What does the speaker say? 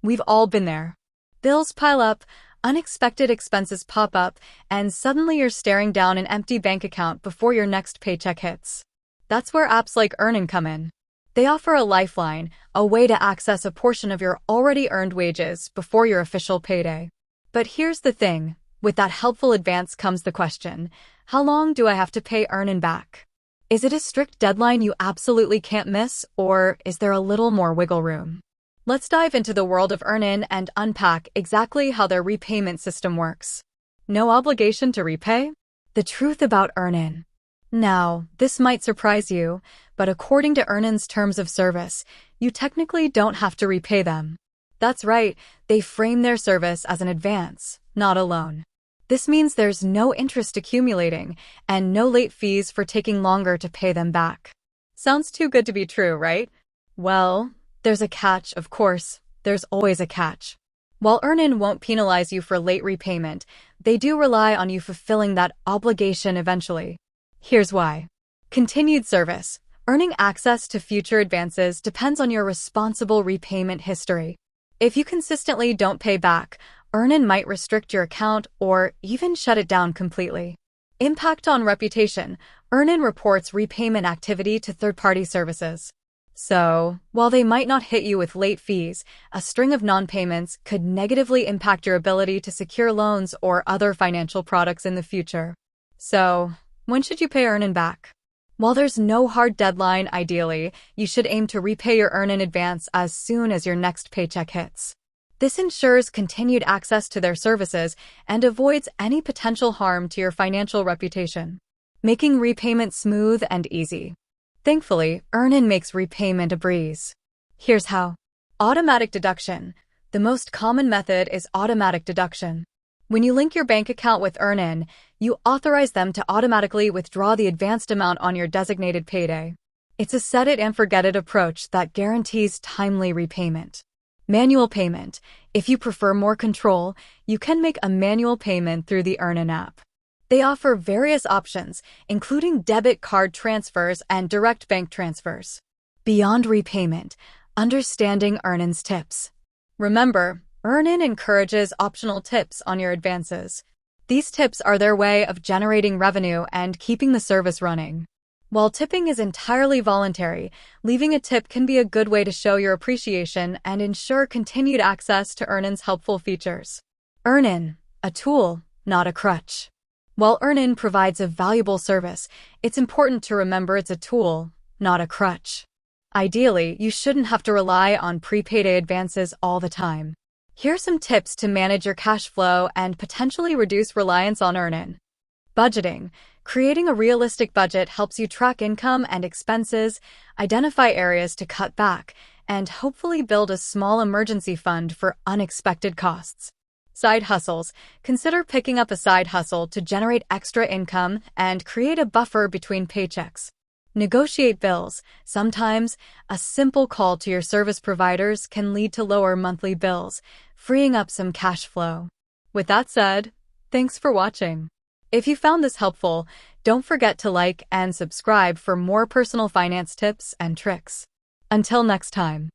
We've all been there. Bills pile up, unexpected expenses pop up, and suddenly you're staring down an empty bank account before your next paycheck hits. That's where apps like EarnIn come in. They offer a lifeline, a way to access a portion of your already earned wages before your official payday. But here's the thing, with that helpful advance comes the question, how long do I have to pay EarnIn back? Is it a strict deadline you absolutely can't miss, or is there a little more wiggle room? Let's dive into the world of EarnIn and unpack exactly how their repayment system works. No obligation to repay? The truth about EarnIn. Now, this might surprise you, but according to EarnIn's terms of service, you technically don't have to repay them. That's right, they frame their service as an advance, not a loan. This means there's no interest accumulating and no late fees for taking longer to pay them back. Sounds too good to be true, right? Well, there's a catch, of course. There's always a catch. While EarnIn won't penalize you for late repayment, they do rely on you fulfilling that obligation eventually. Here's why. Continued service. Earning access to future advances depends on your responsible repayment history. If you consistently don't pay back, EarnIn might restrict your account or even shut it down completely. Impact on reputation. EarnIn reports repayment activity to third-party services. So, while they might not hit you with late fees, a string of non-payments could negatively impact your ability to secure loans or other financial products in the future. So, when should you pay EarnIn back? While there's no hard deadline, ideally, you should aim to repay your EarnIn advance as soon as your next paycheck hits. This ensures continued access to their services and avoids any potential harm to your financial reputation, making repayment smooth and easy. Thankfully, EarnIn makes repayment a breeze. Here's how. Automatic deduction. The most common method is automatic deduction. When you link your bank account with EarnIn, you authorize them to automatically withdraw the advanced amount on your designated payday. It's a set-it-and-forget-it approach that guarantees timely repayment. Manual payment. If you prefer more control, you can make a manual payment through the EarnIn app. They offer various options, including debit card transfers and direct bank transfers. Beyond repayment, understanding EarnIn's tips. Remember, EarnIn encourages optional tips on your advances. These tips are their way of generating revenue and keeping the service running. While tipping is entirely voluntary, leaving a tip can be a good way to show your appreciation and ensure continued access to EarnIn's helpful features. EarnIn, a tool, not a crutch. While EarnIn provides a valuable service, it's important to remember it's a tool, not a crutch. Ideally, you shouldn't have to rely on pre-payday advances all the time. Here are some tips to manage your cash flow and potentially reduce reliance on EarnIn. Budgeting. Creating a realistic budget helps you track income and expenses, identify areas to cut back, and hopefully build a small emergency fund for unexpected costs. Side hustles. Consider picking up a side hustle to generate extra income and create a buffer between paychecks. Negotiate bills. Sometimes, a simple call to your service providers can lead to lower monthly bills, freeing up some cash flow. With that said, thanks for watching. If you found this helpful, don't forget to like and subscribe for more personal finance tips and tricks. Until next time.